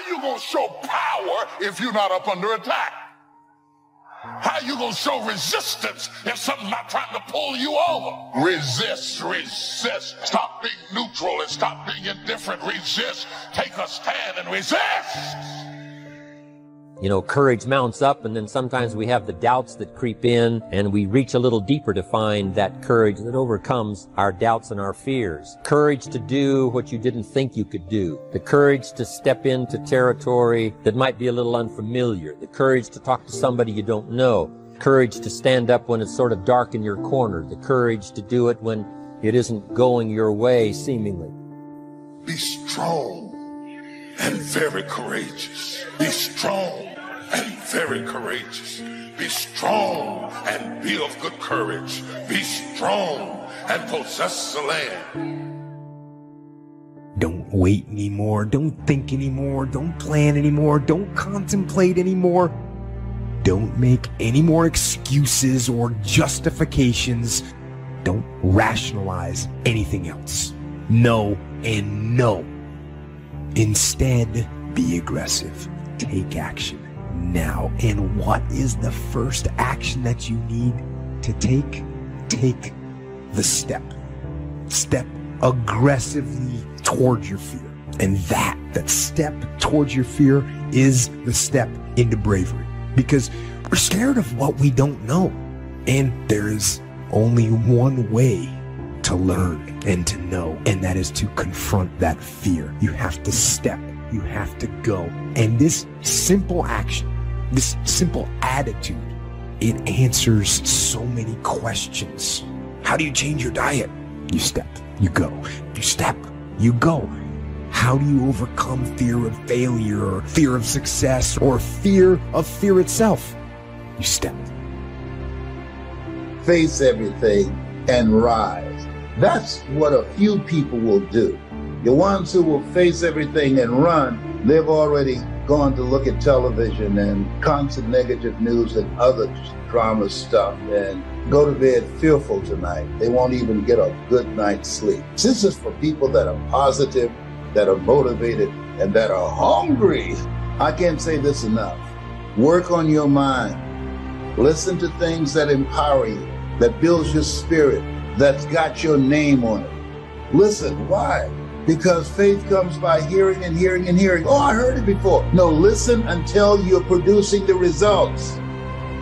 you gonna show power if you're not up under attack? How you gonna show resistance if something's not trying to pull you over? Resist, resist. Stop being neutral and stop being indifferent. Resist. Take a stand and resist. You know, courage mounts up, and then sometimes we have the doubts that creep in, and we reach a little deeper to find that courage that overcomes our doubts and our fears. Courage to do what you didn't think you could do. The courage to step into territory that might be a little unfamiliar. The courage to talk to somebody you don't know. Courage to stand up when it's sort of dark in your corner. The courage to do it when it isn't going your way, seemingly. Be strong and very courageous. Be strong and very courageous. Be strong and be of good courage. Be strong and possess the land. Don't wait anymore. Don't think anymore. Don't plan anymore. Don't contemplate anymore. Don't make any more excuses or justifications. Don't rationalize anything else. No and no. Instead, be aggressive. Take action now. And what is the first action that you need to take? Take the step. Step aggressively towards your fear. And that step towards your fear is the step into bravery. Because we're scared of what we don't know. And there is only one way to learn and to know, and that is to confront that fear. You have to step. You have to go. And this simple action, this simple attitude, it answers so many questions. How do you change your diet? You step, you go. You step, you go. How do you overcome fear of failure or fear of success or fear of fear itself? You step. Face everything and rise. That's what a few people will do. The ones who will face everything and run, they've already gone to look at television and constant negative news and other drama stuff and go to bed fearful tonight. They won't even get a good night's sleep. This is for people that are positive, that are motivated, and that are hungry. I can't say this enough. Work on your mind. Listen to things that empower you, that builds your spirit, that's got your name on it. Listen, why? Because faith comes by hearing and hearing and hearing. Oh, I heard it before. No, listen until you're producing the results.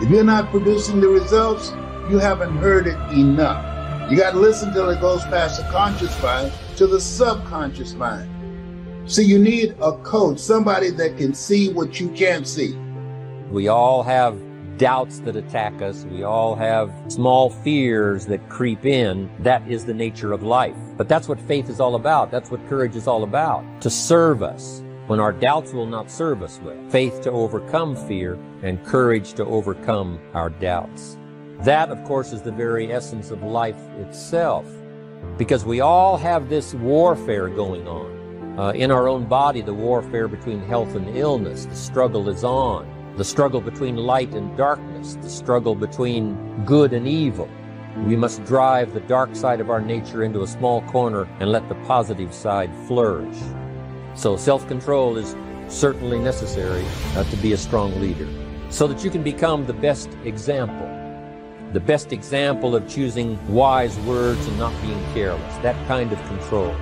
If you're not producing the results, you haven't heard it enough. You got to listen till it goes past the conscious mind to the subconscious mind. See, you need a coach, somebody that can see what you can't see. We all have doubts that attack us. We all have small fears that creep in. That is the nature of life. But that's what faith is all about. That's what courage is all about. To serve us when our doubts will not serve us well. Faith to overcome fear and courage to overcome our doubts. That, of course, is the very essence of life itself. Because we all have this warfare going on. In our own body, the warfare between health and illness. The struggle is on. The struggle between light and darkness, the struggle between good and evil. We must drive the dark side of our nature into a small corner and let the positive side flourish. So self-control is certainly necessary to be a strong leader, so that you can become the best example of choosing wise words and not being careless, that kind of control.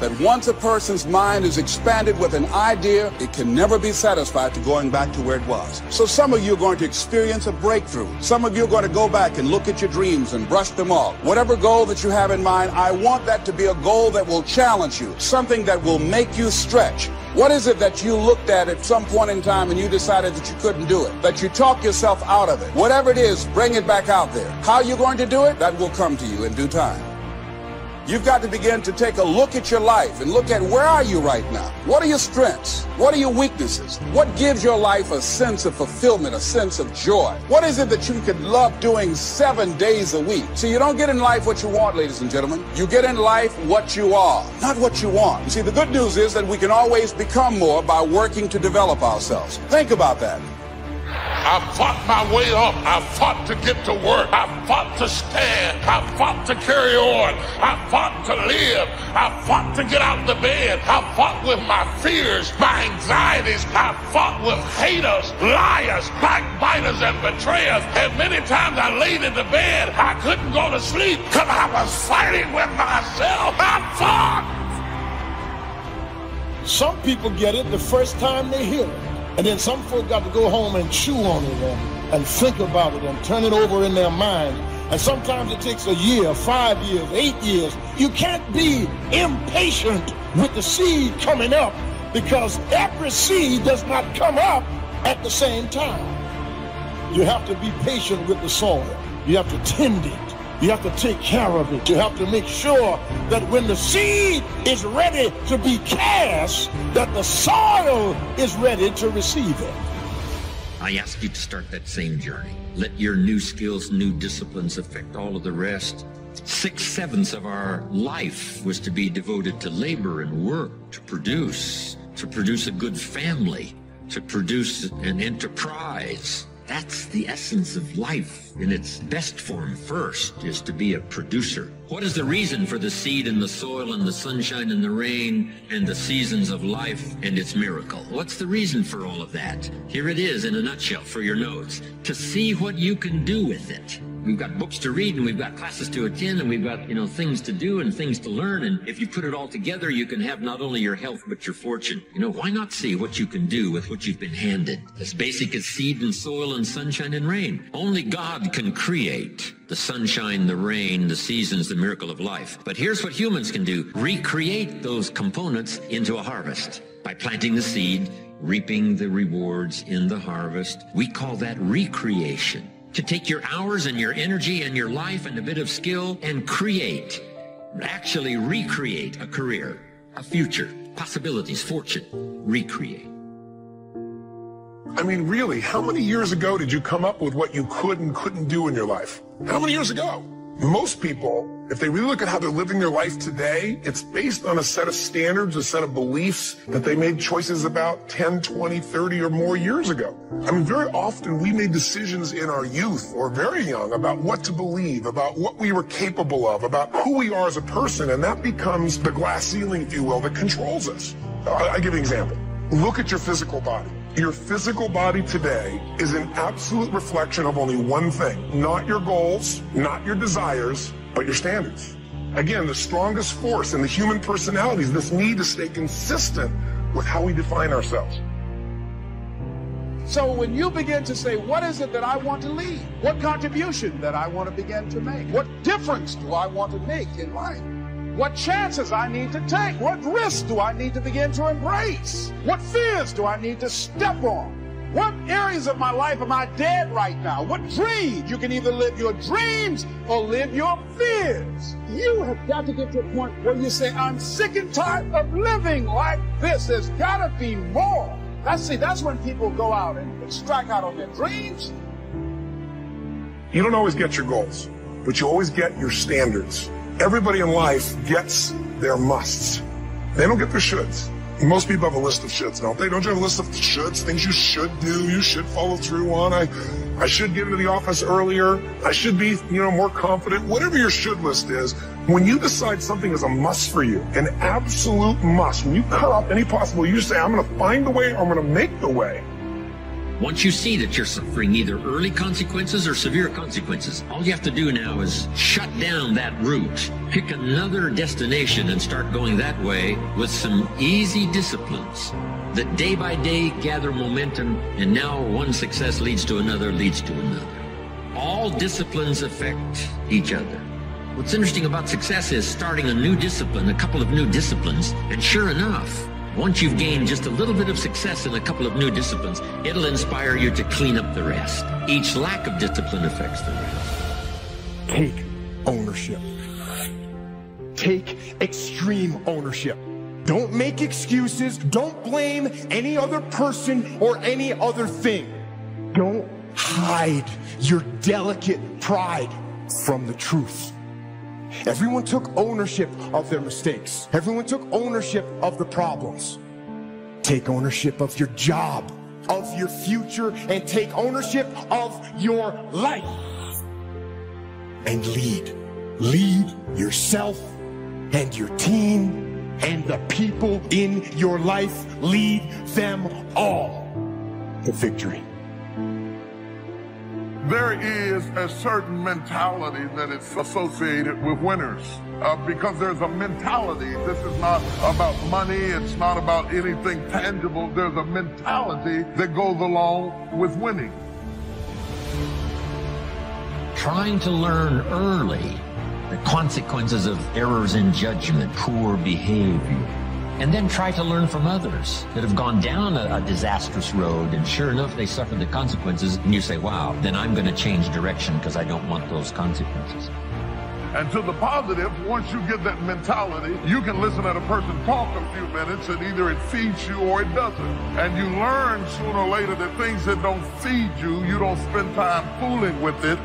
That once a person's mind is expanded with an idea, it can never be satisfied to going back to where it was. So some of you are going to experience a breakthrough. Some of you are going to go back and look at your dreams and brush them off. Whatever goal that you have in mind, I want that to be a goal that will challenge you, something that will make you stretch. What is it that you looked at some point in time and you decided that you couldn't do it, that you talk yourself out of it? Whatever it is, bring it back out there. How are you going to do it? That will come to you in due time. You've got to begin to take a look at your life and look at where are you right now? What are your strengths? What are your weaknesses? What gives your life a sense of fulfillment, a sense of joy? What is it that you could love doing 7 days a week? See, you don't get in life what you want, ladies and gentlemen. You get in life what you are, not what you want. You see, the good news is that we can always become more by working to develop ourselves. Think about that. I fought my way up. I fought to get to work. I fought to stand. I fought to carry on. I fought to live. I fought to get out the bed. I fought with my fears, my anxieties. I fought with haters, liars, backbiters, and betrayers. And many times I laid in the bed, I couldn't go to sleep because I was fighting with myself. I fought. Some people get it the first time they hear it. And then some folks got to go home and chew on it and think about it and turn it over in their mind. And sometimes it takes a year, 5 years, 8 years. You can't be impatient with the seed coming up because every seed does not come up at the same time. You have to be patient with the soil. You have to tend it. You have to take care of it. You have to make sure that when the seed is ready to be cast, that the soil is ready to receive it. I ask you to start that same journey. Let your new skills, new disciplines affect all of the rest. 6/7 of our life was to be devoted to labor and work, to produce a good family, to produce an enterprise. That's the essence of life in its best form first, is to be a producer. What is the reason for the seed and the soil and the sunshine and the rain and the seasons of life and its miracle? What's the reason for all of that? Here it is in a nutshell for your notes. To see what you can do with it. We've got books to read and we've got classes to attend and we've got, things to do and things to learn. And if you put it all together, you can have not only your health, but your fortune. Why not see what you can do with what you've been handed? As basic as seed and soil and sunshine and rain. Only God can create the sunshine, the rain, the seasons, the miracle of life. But here's what humans can do. Recreate those components into a harvest by planting the seed, reaping the rewards in the harvest. We call that recreation. To take your hours and your energy and your life and a bit of skill and actually recreate a career, a future, possibilities, fortune, recreate. I mean, really, how many years ago did you come up with what you could and couldn't do in your life? How many years ago? Most people, if they really look at how they're living their life today, it's based on a set of standards, a set of beliefs that they made choices about 10, 20, 30 or more years ago. I mean, very often we made decisions in our youth or very young about what to believe, about what we were capable of, about who we are as a person, and that becomes the glass ceiling, if you will, that controls us. I'll give you an example. Look at your physical body. Your physical body today is an absolute reflection of only one thing. Not your goals, not your desires, but your standards. Again, the strongest force in the human personality is this need to stay consistent with how we define ourselves. So when you begin to say, what is it that I want to leave? What contribution that I want to begin to make? What difference do I want to make in life? What chances I need to take? What risks do I need to begin to embrace? What fears do I need to step on? What areas of my life am I dead right now? What dreams? You can either live your dreams or live your fears. You have got to get to a point where you say, I'm sick and tired of living like this. There's got to be more. That's when people go out and strike out on their dreams. You don't always get your goals, but you always get your standards. Everybody in life gets their musts. They don't get their shoulds. Most people have a list of shoulds, don't they? Don't you have a list of shoulds, things you should do, you should follow through on? I should get into the office earlier. I should be, more confident. Whatever your should list is, when you decide something is a must for you, an absolute must, when you cut off any possible, you say, I'm going to find the way, or I'm going to make the way. Once you see that you're suffering either early consequences or severe consequences, all you have to do now is shut down that route, pick another destination and start going that way with some easy disciplines that day by day gather momentum, and now one success leads to another, leads to another. All disciplines affect each other. What's interesting about success is starting a new discipline, a couple of new disciplines, and sure enough, once you've gained just a little bit of success in a couple of new disciplines, it'll inspire you to clean up the rest. Each lack of discipline affects the rest. Take ownership. Take extreme ownership. Don't make excuses. Don't blame any other person or any other thing. Don't hide your delicate pride from the truth. Everyone took ownership of their mistakes. Everyone took ownership of the problems. Take ownership of your job. of your future and take ownership of your life. And lead. Lead yourself and your team and the people in your life. Lead them all to victory. There is a certain mentality that is associated with winners because there's a mentality. This is not about money. It's not about anything tangible. There's a mentality that goes along with winning. Trying to learn early the consequences of errors in judgment, poor behavior, and then try to learn from others that have gone down a disastrous road, and sure enough, they suffered the consequences, and you say, wow, then I'm going to change direction because I don't want those consequences. And to the positive, once you get that mentality, you can listen at a person talk a few minutes and either it feeds you or it doesn't. And you learn sooner or later that things that don't feed you, you don't spend time fooling with it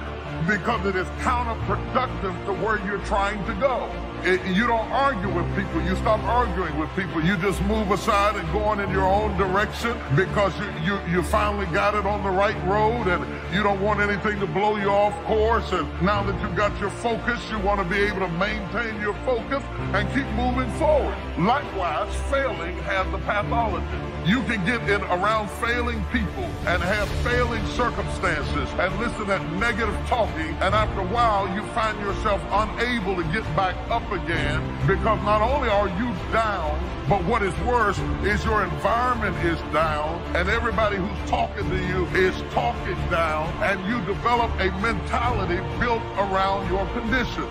because it is counterproductive to where you're trying to go. You don't argue with people. You stop arguing with people. You just move aside and go on in your own direction because you finally got it on the right road and you don't want anything to blow you off course. And now that you've got your focus, you want to be able to maintain your focus and keep moving forward. Likewise, failing has the pathology. You can get in around failing people and have failing circumstances and listen at negative talking, and after a while you find yourself unable to get back up again because not only are you down, but what is worse is your environment is down and everybody who's talking to you is talking down, and you develop a mentality built around your condition.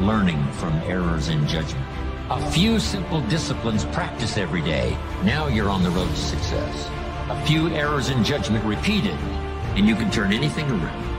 Learning from errors in judgment. A few simple disciplines practiced every day. Now you're on the road to success. A few errors in judgment repeated, and you can turn anything around.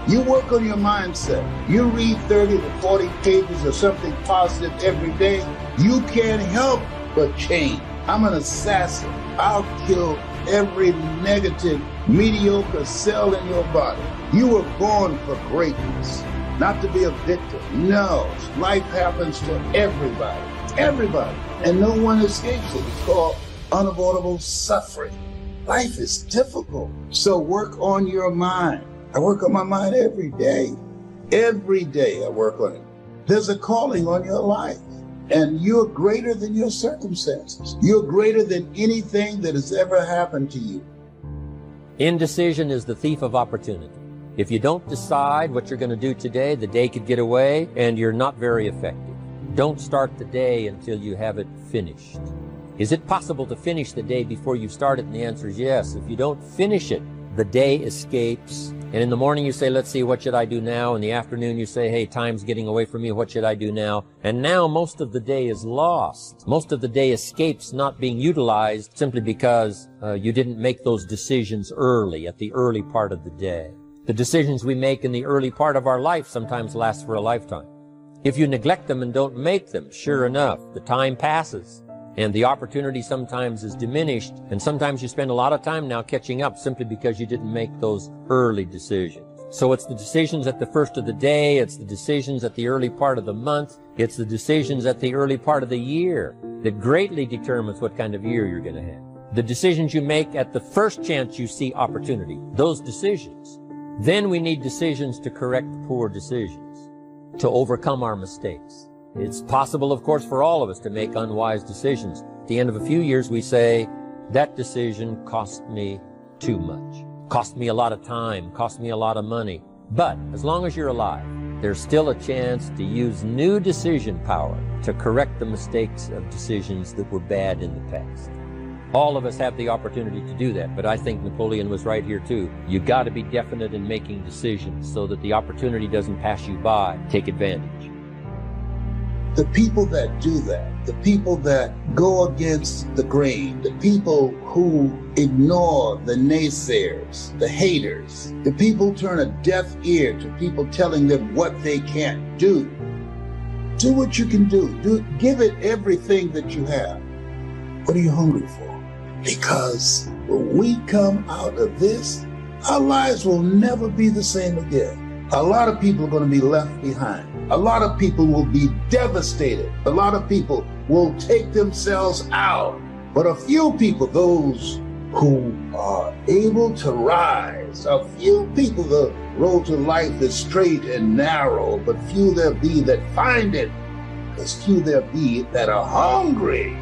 You work on your mindset. You read 30 to 40 pages of something positive every day. You can't help but change. I'm an assassin. I'll kill every negative, mediocre cell in your body. You were born for greatness, not to be a victim. No, life happens to everybody. Everybody. And no one escapes it. It's called unavoidable suffering. Life is difficult. So work on your mind. I work on my mind every day. Every day I work on it. There's a calling on your life. And you're greater than your circumstances. You're greater than anything that has ever happened to you. Indecision is the thief of opportunity. If you don't decide what you're going to do today, the day could get away and you're not very effective. Don't start the day until you have it finished. Is it possible to finish the day before you start it? And the answer is yes. If you don't finish it, the day escapes. And in the morning you say, let's see, what should I do now? In the afternoon you say, hey, time's getting away from me. What should I do now? And now most of the day is lost. Most of the day escapes not being utilized simply because you didn't make those decisions early, at the early part of the day. The decisions we make in the early part of our life sometimes last for a lifetime. If you neglect them and don't make them, sure enough, the time passes. And the opportunity sometimes is diminished, and sometimes you spend a lot of time now catching up simply because you didn't make those early decisions. So it's the decisions at the first of the day, it's the decisions at the early part of the month, it's the decisions at the early part of the year that greatly determines what kind of year you're going to have. The decisions you make at the first chance you see opportunity, those decisions. Then we need decisions to correct poor decisions, to overcome our mistakes. It's possible, of course, for all of us to make unwise decisions. At the end of a few years, we say, that decision cost me too much. Cost me a lot of time, cost me a lot of money. But as long as you're alive, there's still a chance to use new decision power to correct the mistakes of decisions that were bad in the past. All of us have the opportunity to do that, but I think Napoleon was right here too. You got to be definite in making decisions so that the opportunity doesn't pass you by. Take advantage. The people that do that, the people that go against the grain, the people who ignore the naysayers, the haters, the people turn a deaf ear to people telling them what they can't do. Do what you can do. Give it everything that you have. What are you hungry for? Because when we come out of this, our lives will never be the same again. A lot of people are going to be left behind. A lot of people will be devastated. A lot of people will take themselves out But a few people, those who are able to rise, a few people, the road to life is straight and narrow, but few there be that find it, because few there be that are hungry.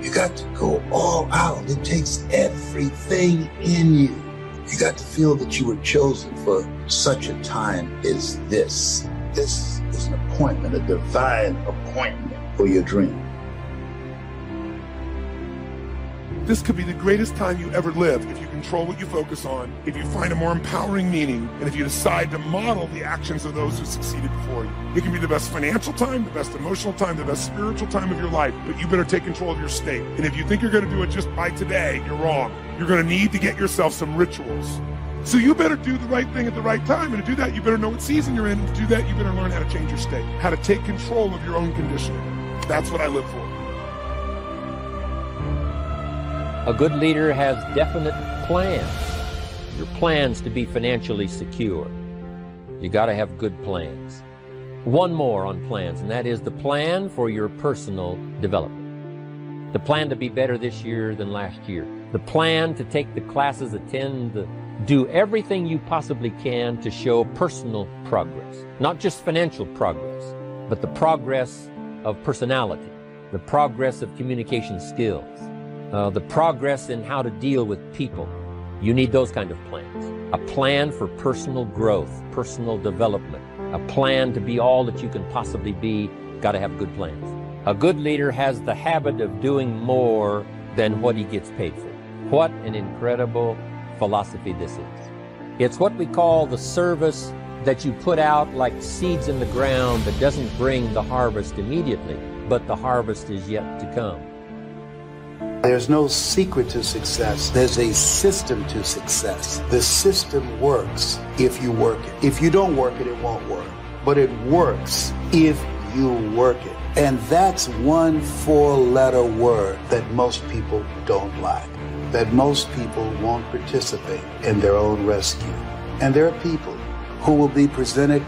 You got to go all out. It takes everything in you. You got to feel that you were chosen for such a time as this. This is an appointment, a divine appointment for your dream. This could be the greatest time you ever live if you control what you focus on, if you find a more empowering meaning, and if you decide to model the actions of those who succeeded before you. It can be the best financial time, the best emotional time, the best spiritual time of your life, but you better take control of your state. And if you think you're going to do it just by today, you're wrong. You're going to need to get yourself some rituals. So you better do the right thing at the right time, and to do that, you better know what season you're in, and to do that, you better learn how to change your state, how to take control of your own conditioning. That's what I live for. A good leader has definite plans. Your plans to be financially secure. You got to have good plans. One more on plans, and that is the plan for your personal development. The plan to be better this year than last year. The plan to take the classes, do everything you possibly can to show personal progress. Not just financial progress, but the progress of personality, the progress of communication skills, the progress in how to deal with people. You need those kind of plans. A plan for personal growth, personal development, a plan to be all that you can possibly be. Got to have good plans. A good leader has the habit of doing more than what he gets paid for. What an incredible philosophy this is. It's what we call the service that you put out like seeds in the ground that doesn't bring the harvest immediately, but the harvest is yet to come. There's no secret to success. There's a system to success. The system works if you work it. If you don't work it, it won't work. But it works if you work it. And that's one 4-letter word that most people don't like, that most people won't participate in their own rescue. And there are people who will be presented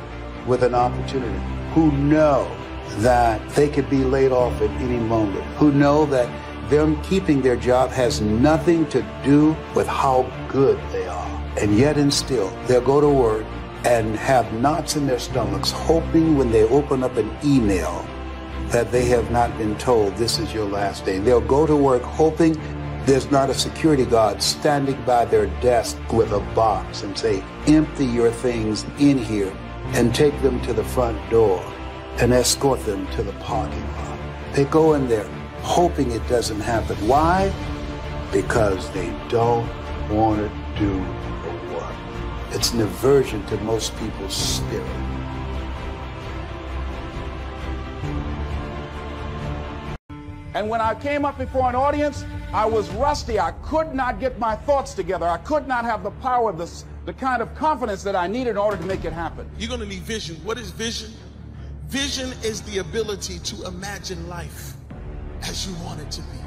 with an opportunity, who know that they could be laid off at any moment, who know that them keeping their job has nothing to do with how good they are. And yet and still, they'll go to work and have knots in their stomachs, hoping when they open up an email that they have not been told this is your last day. They'll go to work hoping there's not a security guard standing by their desk with a box and say, empty your things in here and take them to the front door and escort them to the parking lot. They go in there hoping it doesn't happen. Why? Because they don't want to do the work. It's an aversion to most people's spirit. And when I came up before an audience, I was rusty. I could not get my thoughts together. I could not have the power, the kind of confidence that I needed in order to make it happen. You're going to need vision. What is vision? Vision is the ability to imagine life as you want it to be.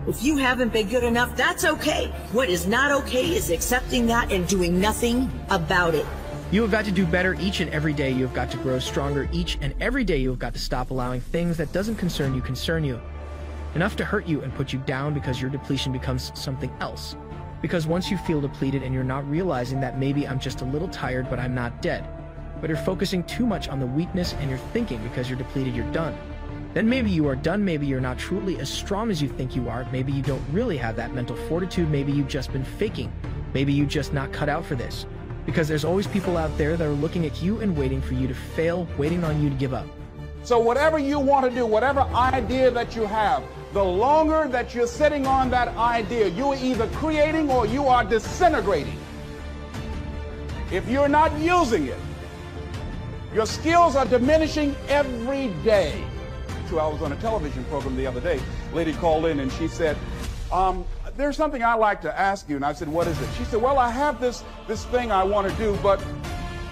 If you haven't been good enough, that's okay. What is not okay is accepting that and doing nothing about it. You have got to do better each and every day. You have got to grow stronger each and every day. You have got to stop allowing things that doesn't concern you. Enough to hurt you and put you down because your depletion becomes something else. Because once you feel depleted and you're not realizing that maybe I'm just a little tired but I'm not dead, but you're focusing too much on the weakness and you're thinking because you're depleted you're done. Then maybe you are done, maybe you're not truly as strong as you think you are, maybe you don't really have that mental fortitude, maybe you've just been faking, maybe you're just not cut out for this. Because there's always people out there that are looking at you and waiting for you to fail, waiting on you to give up. So whatever you want to do, whatever idea that you have, the longer that you're sitting on that idea, you are either creating or you are disintegrating. If you're not using it, your skills are diminishing every day. I was on a television program the other day. A lady called in and she said, there's something I'd like to ask you. And I said, what is it? She said, well, I have this thing I want to do, but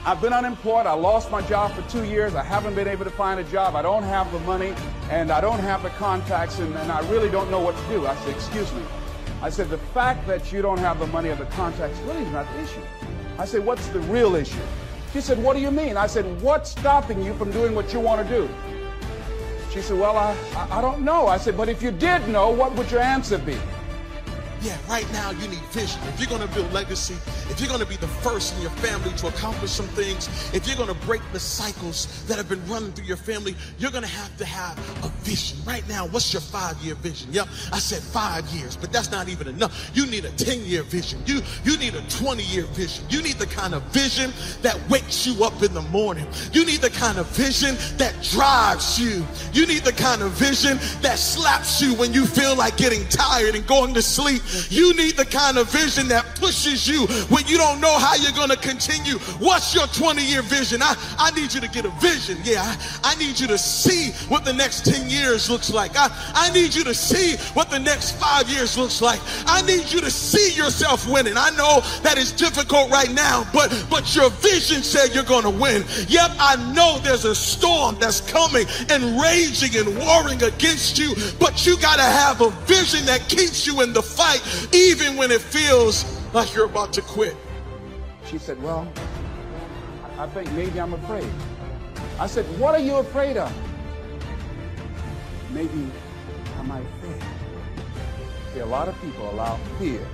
I've been unemployed. I lost my job for 2 years. I haven't been able to find a job. I don't have the money and I don't have the contacts and I really don't know what to do. I said, excuse me. I said, the fact that you don't have the money or the contacts really is not the issue. I said, what's the real issue? She said, what do you mean? I said, what's stopping you from doing what you want to do? She said, well, I don't know. I said, but if you did know, what would your answer be? Yeah, right now you need vision. If you're going to build legacy, if you're going to be the first in your family to accomplish some things, if you're going to break the cycles that have been running through your family, you're going to have a vision. Right now, what's your 5-year vision? Yep, I said 5 years, but that's not even enough. You need a 10-year vision. You need a 20-year vision. You need the kind of vision that wakes you up in the morning. You need the kind of vision that drives you. You need the kind of vision that slaps you when you feel like getting tired and going to sleep. You need the kind of vision that pushes you when you don't know how you're going to continue. What's your 20-year vision? I need you to get a vision. Yeah, I need you to see what the next 10 years looks like. I need you to see what the next 5 years looks like. I need you to see yourself winning. I know that it's difficult right now, but your vision said you're going to win. Yep, I know there's a storm that's coming and raging and warring against you, but you got to have a vision that keeps you in the fight, even when it feels like you're about to quit. She said, well, I think maybe I'm afraid. I said, what are you afraid of? Maybe am I afraid? See, a lot of people allow fear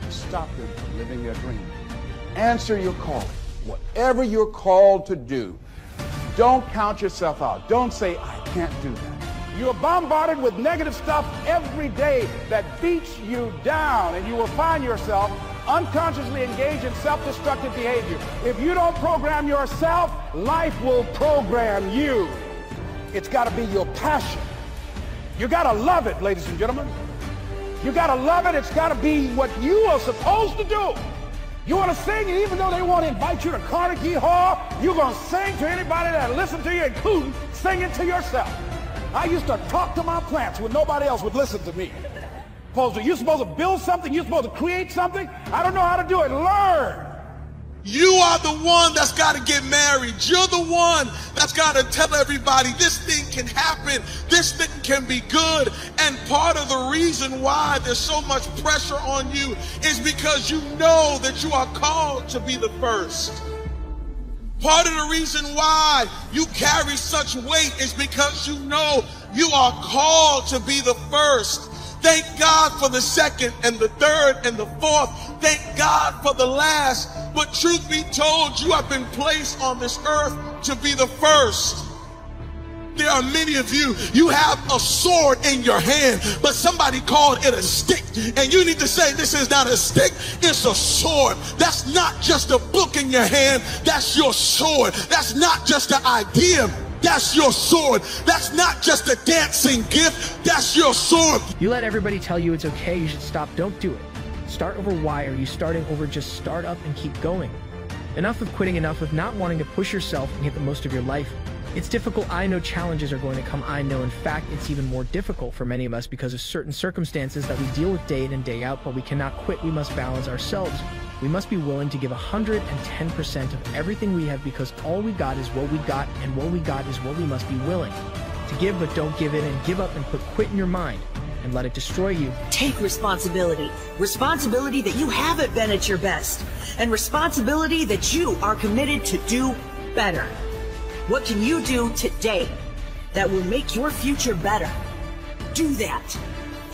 to stop them from living their dream. Answer your calling. Whatever you're called to do, don't count yourself out. Don't say, I can't do that. You're bombarded with negative stuff every day that beats you down, and you will find yourself unconsciously engaged in self-destructive behavior. If you don't program yourself, life will program you. It's got to be your passion. You got to love it, ladies and gentlemen. You got to love it. It's got to be what you are supposed to do. You want to sing, and even though they want to invite you to Carnegie Hall, you're going to sing to anybody that listens to you, including singing to yourself. I used to talk to my plants when nobody else would listen to me. You're supposed to build something. You're supposed to create something. I don't know how to do it. Learn. You are the one that's got to get married. You're the one that's got to tell everybody this thing can happen. This thing can be good. And part of the reason why there's so much pressure on you is because you know that you are called to be the first. Part of the reason why you carry such weight is because you know you are called to be the first. Thank God for the second and the third and the fourth. Thank God for the last. But truth be told, you have been placed on this earth to be the first. There are many of you, you have a sword in your hand, but somebody called it a stick. And you need to say, this is not a stick, it's a sword. That's not just a book in your hand, that's your sword. That's not just an idea, that's your sword. That's not just a dancing gift, that's your sword. You let everybody tell you it's okay, you should stop, don't do it. Start over why. Are you starting over? Just start up and keep going. Enough of quitting, enough of not wanting to push yourself and get the most of your life. It's difficult. I know challenges are going to come. I know, in fact, it's even more difficult for many of us because of certain circumstances that we deal with day in and day out, but we cannot quit. We must balance ourselves. We must be willing to give 110% of everything we have, because all we got is what we got, and what we got is what we must be willing to give, but don't give in and give up and put quit in your mind and let it destroy you. Take responsibility. Responsibility that you haven't been at your best, and responsibility that you are committed to do better. What can you do today that will make your future better? Do that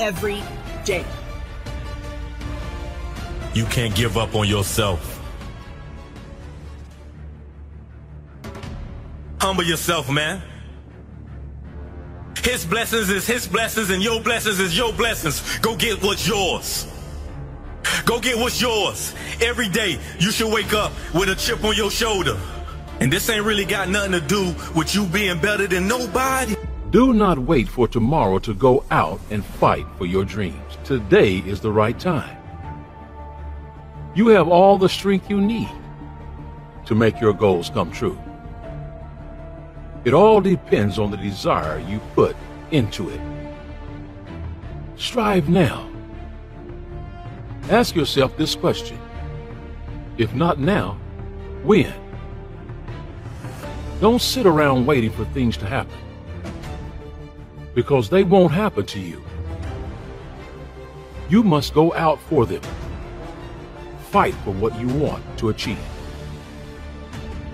every day. You can't give up on yourself. Humble yourself, man. His blessings is his blessings, and your blessings is your blessings. Go get what's yours. Go get what's yours. Every day you should wake up with a chip on your shoulder. And this ain't really got nothing to do with you being better than nobody. Do not wait for tomorrow to go out and fight for your dreams. Today is the right time. You have all the strength you need to make your goals come true. It all depends on the desire you put into it. Strive now. Ask yourself this question: if not now, when? Don't sit around waiting for things to happen, because they won't happen to you. You must go out for them. Fight for what you want to achieve.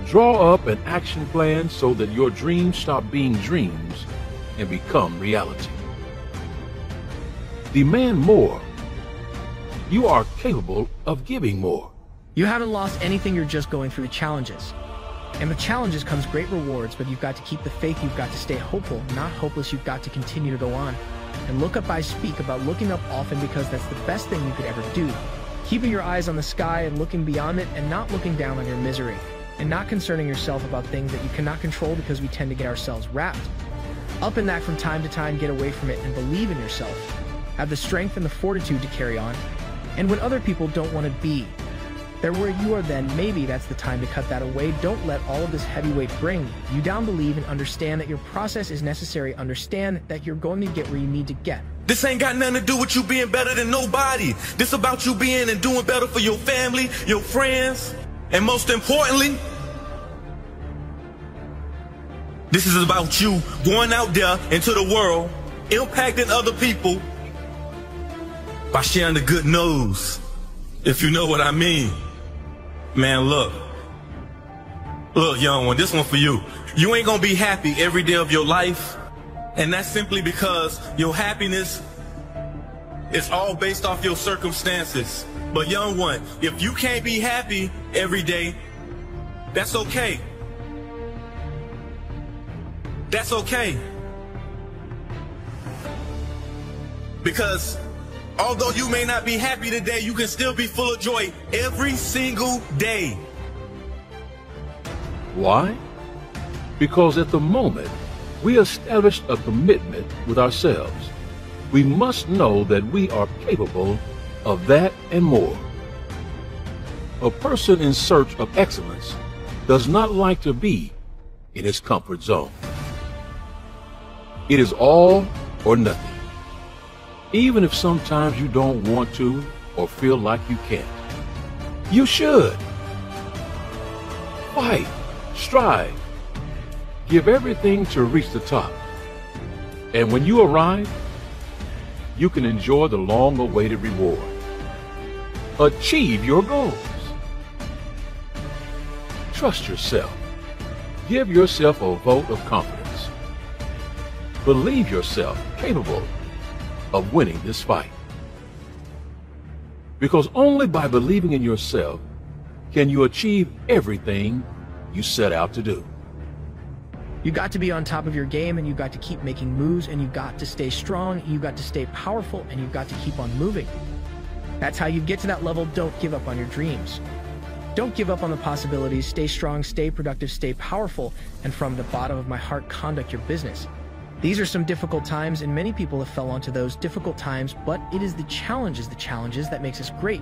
Draw up an action plan so that your dreams stop being dreams and become reality. Demand more. You are capable of giving more. You haven't lost anything, you're just going through the challenges. And with challenges comes great rewards, but you've got to keep the faith, you've got to stay hopeful, not hopeless, you've got to continue to go on. And look up, I speak about looking up often because that's the best thing you could ever do. Keeping your eyes on the sky and looking beyond it and not looking down on your misery. And not concerning yourself about things that you cannot control because we tend to get ourselves wrapped up in that from time to time. Get away from it and believe in yourself. Have the strength and the fortitude to carry on. And when other people don't want to be there where you are, then maybe that's the time to cut that away. Don't let all of this heavyweight bring you down. Believe and understand that your process is necessary. Understand that you're going to get where you need to get. This ain't got nothing to do with you being better than nobody. This about you being and doing better for your family, your friends, and most importantly, this is about you going out there into the world, impacting other people by sharing the good news, if you know what I mean. Man, look, young one, this one for you. You ain't gonna be happy every day of your life, and that's simply because your happiness is all based off your circumstances. But young one, if you can't be happy every day, that's okay. That's okay. Because although you may not be happy today, you can still be full of joy every single day. Why? Because at the moment we established a commitment with ourselves, we must know that we are capable of that and more. A person in search of excellence does not like to be in his comfort zone. It is all or nothing. Even if sometimes you don't want to or feel like you can't, you should. Fight, strive, give everything to reach the top. And when you arrive, you can enjoy the long-awaited reward. Achieve your goals. Trust yourself. Give yourself a vote of confidence. Believe yourself capable of winning this fight. Because only by believing in yourself can you achieve everything you set out to do. You got to be on top of your game, and you got to keep making moves, and you got to stay strong, you got to stay powerful, and you got to keep on moving. That's how you get to that level. Don't give up on your dreams. Don't give up on the possibilities. Stay strong, stay productive, stay powerful, and from the bottom of my heart, conduct your business. These are some difficult times, and many people have fell onto those difficult times, but it is the challenges that makes us great.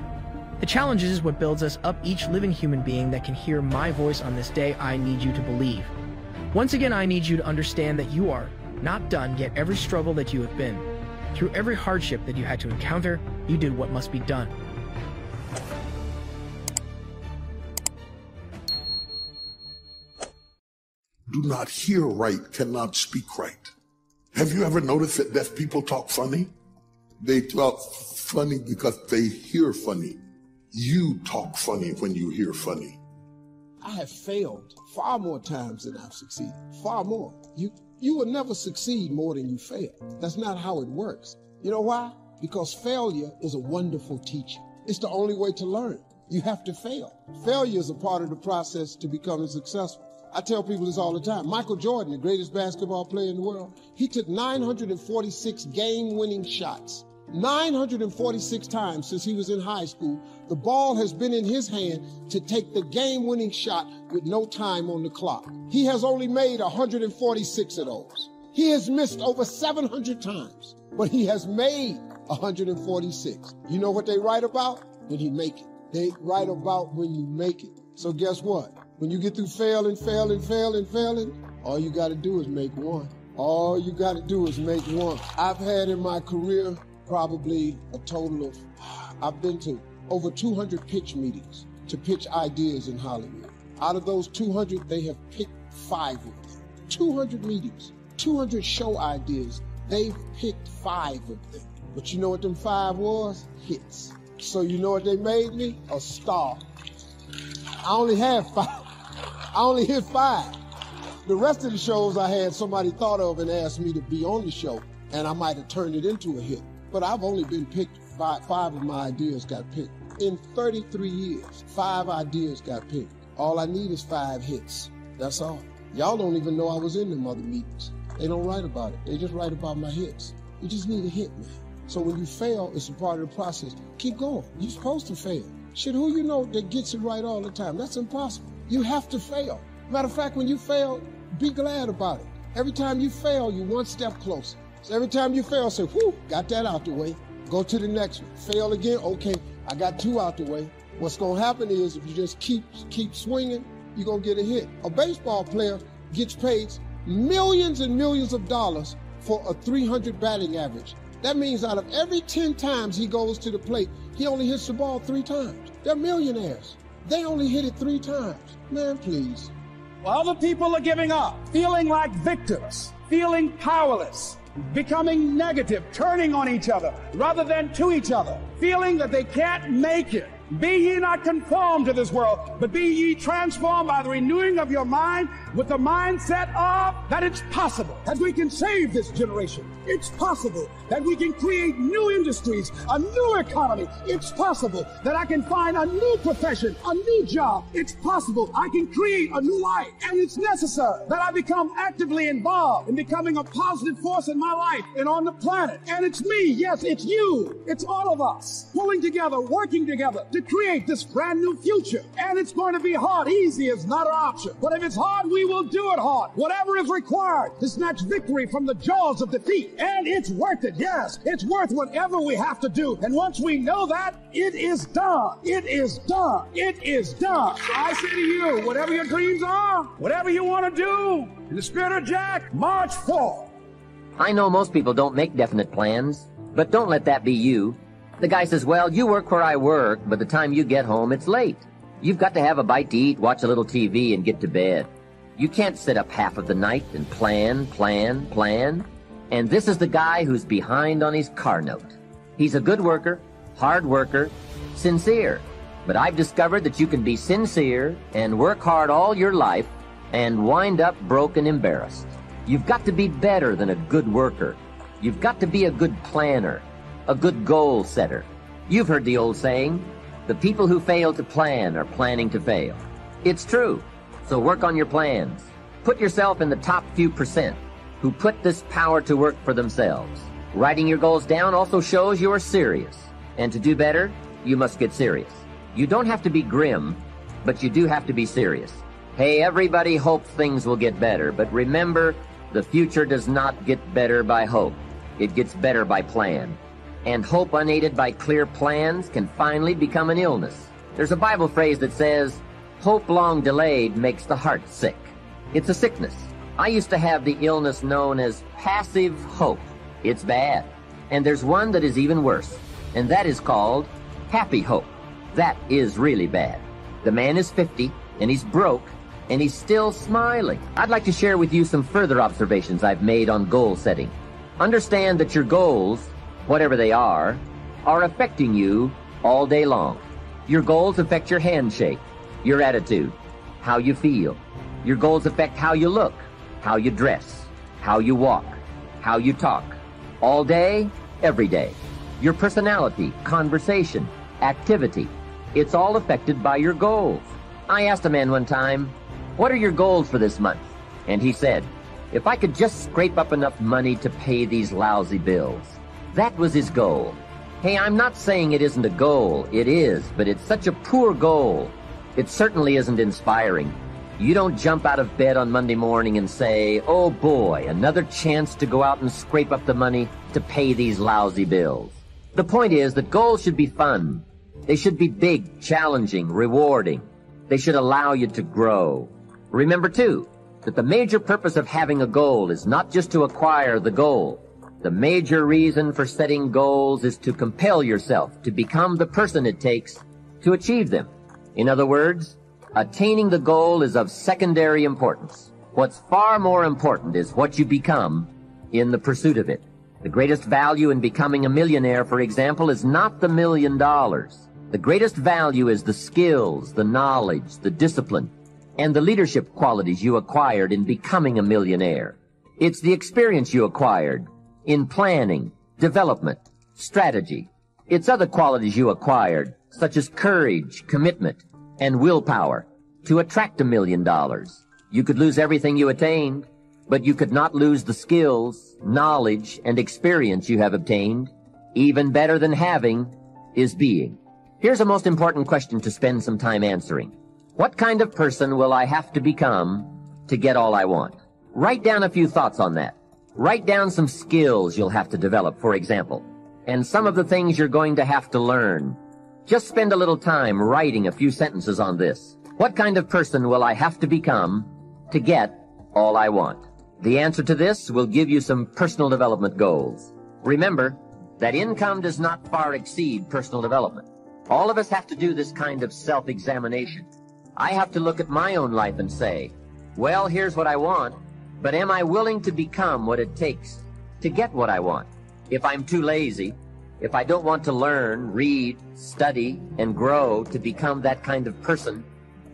The challenges is what builds us up. Each living human being that can hear my voice on this day, I need you to believe. Once again, I need you to understand that you are not done yet. Every struggle that you have been through, every hardship that you had to encounter, you did what must be done. Do not hear right, cannot speak right. Have you ever noticed that deaf people talk funny? They talk funny because they hear funny. You talk funny when you hear funny. I have failed far more times than I've succeeded. Far more. You will never succeed more than you fail. That's not how it works. You know why? Because failure is a wonderful teacher. It's the only way to learn. You have to fail. Failure is a part of the process to becoming successful. I tell people this all the time. Michael Jordan, the greatest basketball player in the world, he took 946 game-winning shots. 946 times since he was in high school, the ball has been in his hand to take the game-winning shot with no time on the clock. He has only made 146 of those. He has missed over 700 times, but he has made 146. You know what they write about? When he make it. They write about when you make it. So guess what? When you get through failing, all you got to do is make one. All you got to do is make one. I've had in my career probably a total of, I've been to over 200 pitch meetings to pitch ideas in Hollywood. Out of those 200, they have picked 5 of them. 200 meetings, 200 show ideas, they've picked 5 of them. But you know what them 5 was? Hits. So you know what they made me? A star. I only have 5. I only hit 5. The rest of the shows I had somebody thought of and asked me to be on the show, and I might have turned it into a hit. But I've only been picked, five of my ideas got picked. In 33 years, 5 ideas got picked. All I need is 5 hits. That's all. Y'all don't even know I was in them other meetings. They don't write about it. They just write about my hits. You just need a hit, man. So when you fail, it's a part of the process. Keep going. You're supposed to fail. Shit, who you know that gets it right all the time? That's impossible. You have to fail. Matter of fact, when you fail, be glad about it. Every time you fail, you're one step closer. So every time you fail, say, whew, got that out the way. Go to the next one. Fail again, okay, I got 2 out the way. What's gonna happen is if you just keep swinging, you're gonna get a hit. A baseball player gets paid millions and millions of dollars for a 300 batting average. That means out of every 10 times he goes to the plate, he only hits the ball 3 times. They're millionaires. They only hit it 3 times. Man, please. While other people are giving up, feeling like victims, feeling powerless, becoming negative, turning on each other rather than to each other, feeling that they can't make it. Be ye not conformed to this world, but be ye transformed by the renewing of your mind with the mindset of that it's possible that we can save this generation. It's possible that we can create new industries, a new economy. It's possible that I can find a new profession, a new job. It's possible I can create a new life. And it's necessary that I become actively involved in becoming a positive force in my life and on the planet. And it's me, yes, it's you, it's all of us pulling together, working together to create this brand new future. And it's going to be hard. Easy is not an option. But if it's hard, we will do it hard. Whatever is required to snatch victory from the jaws of defeat. And it's worth it. Yes, it's worth whatever we have to do. And once we know that, it is done. It is done. It is done. So I say to you, whatever your dreams are, whatever you want to do, in the spirit of Jack, march forth. I know most people don't make definite plans, but don't let that be you. The guy says, well, you work where I work, but the time you get home, it's late. You've got to have a bite to eat, watch a little TV, and get to bed. You can't sit up half of the night and plan. And this is the guy who's behind on his car note. He's a good worker, hard worker, sincere. But I've discovered that you can be sincere and work hard all your life and wind up broke and embarrassed. You've got to be better than a good worker. You've got to be a good planner, a good goal setter. You've heard the old saying, the people who fail to plan are planning to fail. It's true. So work on your plans. Put yourself in the top few percent who put this power to work for themselves. Writing your goals down also shows you are serious. And to do better, you must get serious. You don't have to be grim, but you do have to be serious. Hey, everybody hopes things will get better, but remember, the future does not get better by hope. It gets better by plan. And hope unaided by clear plans can finally become an illness. There's a Bible phrase that says, hope long delayed makes the heart sick. It's a sickness. I used to have the illness known as passive hope. It's bad. And there's one that is even worse, and that is called happy hope. That is really bad. The man is 50, and he's broke, and he's still smiling. I'd like to share with you some further observations I've made on goal setting. Understand that your goals, whatever they are affecting you all day long. Your goals affect your handshake, your attitude, how you feel. Your goals affect how you look, how you dress, how you walk, how you talk. All day, every day. Your personality, conversation, activity. It's all affected by your goals. I asked a man one time, what are your goals for this month? And he said, if I could just scrape up enough money to pay these lousy bills. That was his goal. Hey, I'm not saying it isn't a goal. It is, but it's such a poor goal. It certainly isn't inspiring. You don't jump out of bed on Monday morning and say, oh boy, another chance to go out and scrape up the money to pay these lousy bills. The point is that goals should be fun. They should be big, challenging, rewarding. They should allow you to grow. Remember, too, that the major purpose of having a goal is not just to acquire the goal. The major reason for setting goals is to compel yourself to become the person it takes to achieve them. In other words, attaining the goal is of secondary importance. What's far more important is what you become in the pursuit of it. The greatest value in becoming a millionaire, for example, is not the $1 million. The greatest value is the skills, the knowledge, the discipline, and the leadership qualities you acquired in becoming a millionaire. It's the experience you acquired in planning, development, strategy. It's other qualities you acquired, such as courage, commitment, and willpower, to attract $1 million. You could lose everything you attained, but you could not lose the skills, knowledge, and experience you have obtained. Even better than having is being. Here's a most important question to spend some time answering. What kind of person will I have to become to get all I want? Write down a few thoughts on that. Write down some skills you'll have to develop, for example, and some of the things you're going to have to learn. Just spend a little time writing a few sentences on this. What kind of person will I have to become to get all I want? The answer to this will give you some personal development goals. Remember that income does not far exceed personal development. All of us have to do this kind of self-examination. I have to look at my own life and say, well, here's what I want, but am I willing to become what it takes to get what I want? If I'm too lazy, if I don't want to learn, read, study, and grow to become that kind of person,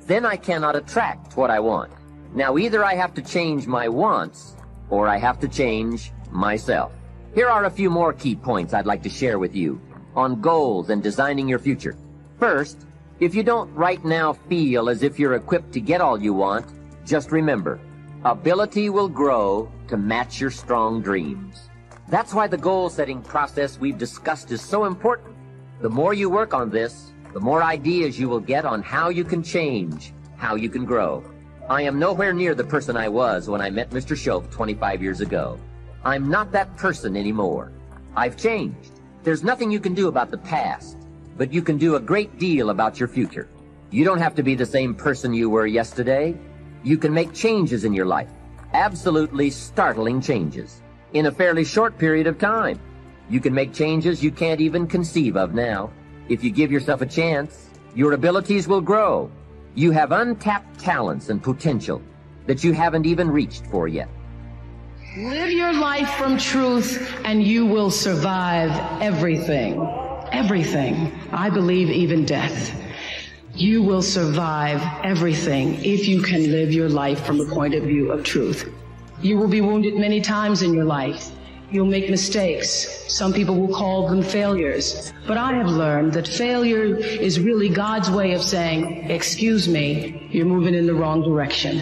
then I cannot attract what I want. Now, either I have to change my wants, or I have to change myself. Here are a few more key points I'd like to share with you on goals and designing your future. First, if you don't right now feel as if you're equipped to get all you want, just remember, ability will grow to match your strong dreams. That's why the goal-setting process we've discussed is so important. The more you work on this, the more ideas you will get on how you can change, how you can grow. I am nowhere near the person I was when I met Mr. Shoaff 25 years ago. I'm not that person anymore. I've changed. There's nothing you can do about the past, but you can do a great deal about your future. You don't have to be the same person you were yesterday. You can make changes in your life, absolutely startling changes, in a fairly short period of time. You can make changes you can't even conceive of now. If you give yourself a chance, your abilities will grow. You have untapped talents and potential that you haven't even reached for yet. Live your life from truth and you will survive everything. Everything. I believe even death. You will survive everything if you can live your life from the point of view of truth. You will be wounded many times in your life. You'll make mistakes. Some people will call them failures. But I have learned that failure is really God's way of saying, excuse me, you're moving in the wrong direction.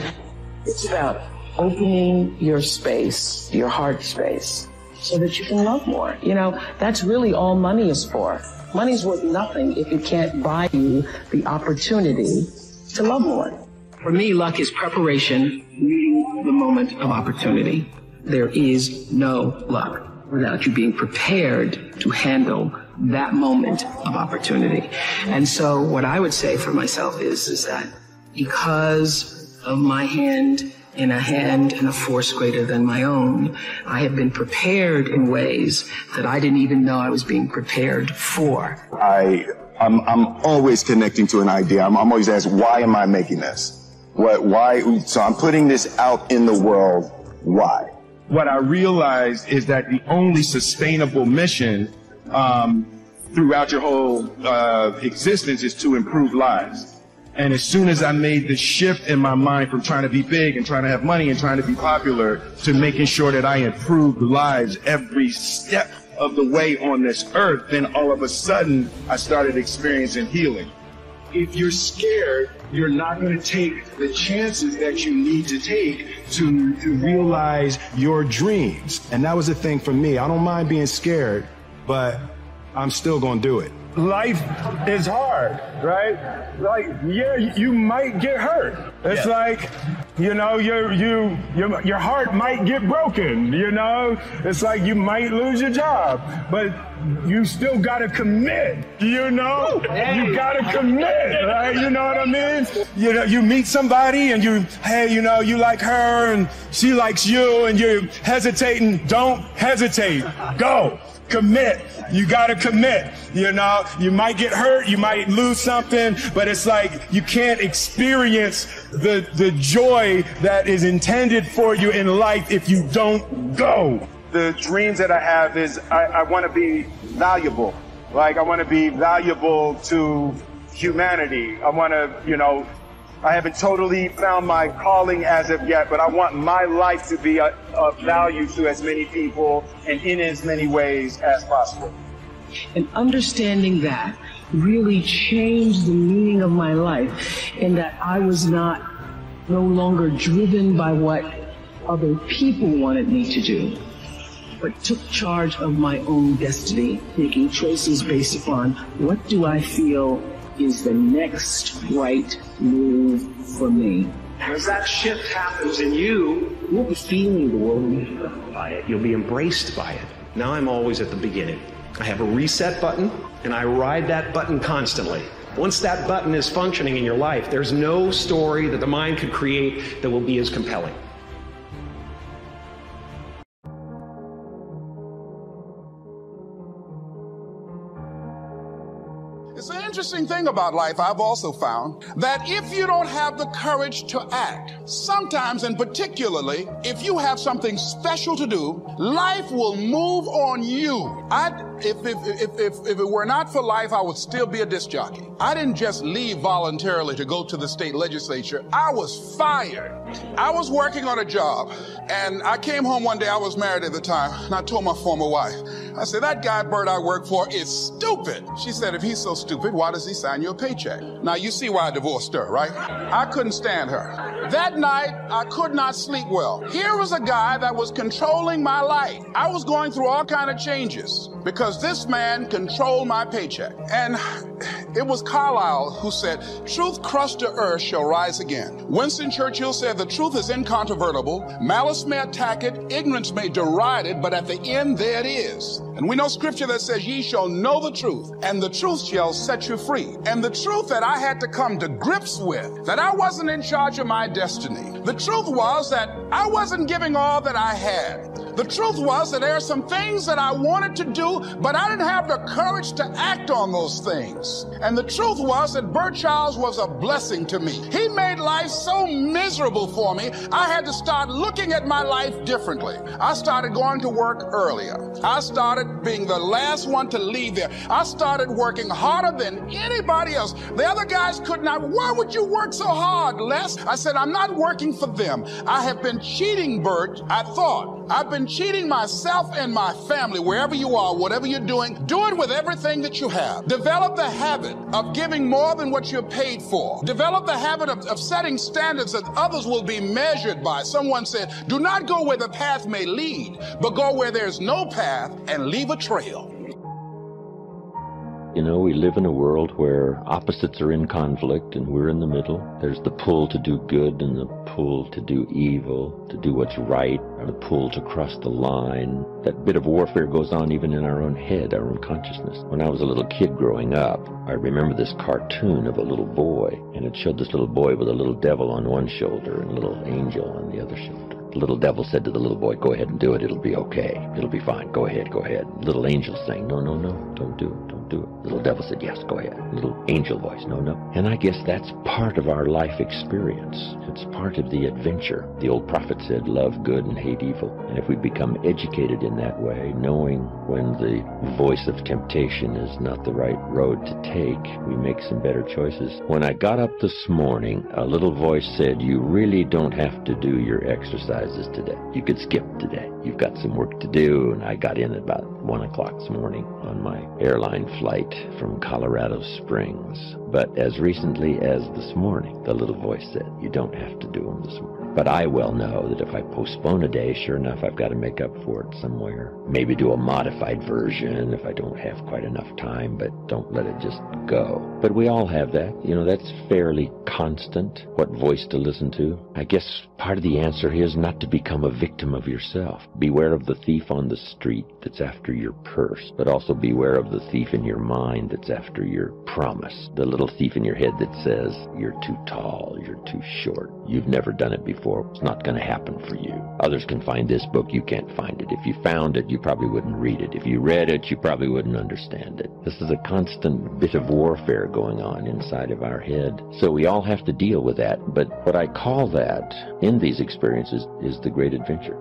It's about opening your space, your heart space, so that you can love more. You know, that's really all money is for. Money's worth nothing if it can't buy you the opportunity to love more. For me, luck is preparation, meeting the moment of opportunity. There is no luck without you being prepared to handle that moment of opportunity. And so what I would say for myself is that because of my hand in a hand and a force greater than my own, I have been prepared in ways that I didn't even know I was being prepared for. I'm always connecting to an idea. I'm always asked, why am I making this? Why? So I'm putting this out in the world. Why? What I realized is that the only sustainable mission throughout your whole existence is to improve lives. And as soon as I made the shift in my mind from trying to be big and trying to have money and trying to be popular to making sure that I improved lives every step of the way on this earth, then all of a sudden I started experiencing healing. If you're scared, you're not going to take the chances that you need to take to realize your dreams. And that was the thing for me. I don't mind being scared, but I'm still going to do it. Life is hard, right? Like, yeah, you might get hurt. It's like, you know, your heart might get broken, you know? It's like you might lose your job, but you still gotta commit, you know? You gotta commit, right? You know what I mean? You know, you meet somebody and hey, you know, you like her and she likes you and you're hesitating. Don't hesitate. Go. Commit. You gotta commit. You know, you might get hurt, you might lose something, but it's like you can't experience the joy that is intended for you in life if you don't go. The dreams that I have is I want to be valuable. Like, I want to be valuable to humanity. I want to, you know, I haven't totally found my calling as of yet, but I want my life to be of value to as many people and in as many ways as possible. And understanding that really changed the meaning of my life, in that I was no longer driven by what other people wanted me to do, but took charge of my own destiny, making choices based upon what do I feel is the next right move for me. As that shift happens in you, you'll be feeling the world by it. You'll be embraced by it. Now I'm always at the beginning. I have a reset button, and I ride that button constantly. Once that button is functioning in your life, there's no story that the mind could create that will be as compelling. It's an interesting thing about life, I've also found, that if you don't have the courage to act, sometimes and particularly if you have something special to do, life will move on you. If it were not for life, I would still be a disc jockey. I didn't just leave voluntarily to go to the state legislature. I was fired. I was working on a job, and I came home one day. I was married at the time, and I told my former wife, I said, that guy Bert I work for is stupid. She said, if he's so stupid, why does he sign you a paycheck? Now, you see why I divorced her, right? I couldn't stand her. That night, I could not sleep well. Here was a guy that was controlling my life. I was going through all kinds of changes because this man controlled my paycheck. And it was Carlyle who said, truth crushed to earth shall rise again. Winston Churchill said, the truth is incontrovertible. Malice may attack it, ignorance may deride it, but at the end there it is. And we know scripture that says, ye shall know the truth, and the truth shall set you free. And the truth that I had to come to grips with, that I wasn't in charge of my destiny. The truth was that I wasn't giving all that I had. The truth was that there are some things that I wanted to do, but I didn't have the courage to act on those things. And the truth was that Bert Childs was a blessing to me. He made life so miserable for me, I had to start looking at my life differently. I started going to work earlier. I started being the last one to leave there. I started working harder than anybody else. The other guys could not. Why would you work so hard, Les? I said, I'm not working for them. I have been cheating, Bert. I thought. I've been cheating myself and my family. Wherever you are, whatever you're doing, do it with everything that you have. Develop the habit of giving more than what you're paid for. Develop the habit of setting standards that others will be measured by. Someone said, do not go where the path may lead, but go where there's no path and leave a trail. You know, we live in a world where opposites are in conflict and we're in the middle. There's the pull to do good and the pull to do evil, to do what's right, or the pull to cross the line. That bit of warfare goes on even in our own head, our own consciousness. When I was a little kid growing up, I remember this cartoon of a little boy, and it showed this little boy with a little devil on one shoulder and a little angel on the other shoulder. The little devil said to the little boy, go ahead and do it. It'll be okay. It'll be fine. Go ahead, go ahead. Little angel saying, no, no, no, don't do it, don't do it. Little devil said, yes, go ahead. Little angel voice, no, no. And I guess that's part of our life experience. It's part of the adventure. The old prophet said, love good and hate evil. And if we become educated in that way, knowing when the voice of temptation is not the right road to take, we make some better choices. When I got up this morning, a little voice said, you really don't have to do your exercises today. You could skip today. You've got some work to do. And I got in at about 1 o'clock this morning on my airline flight from Colorado Springs. But as recently as this morning, the little voice said, you don't have to do them this morning. But I well know that if I postpone a day, sure enough, I've got to make up for it somewhere. Maybe do a modified version if I don't have quite enough time, but don't let it just go. But we all have that. You know, that's fairly constant, what voice to listen to. I guess part of the answer is not to become a victim of yourself. Beware of the thief on the street that's after your purse, but also beware of the thief in your mind that's after your promise. The little thief in your head that says, you're too tall, you're too short, you've never done it before, it's not going to happen for you. Others can find this book, you can't find it. If you found it, you probably wouldn't read it. If you read it, you probably wouldn't understand it. This is a constant bit of warfare going on inside of our head. So we all have to deal with that. But what I call that in these experiences is the great adventure.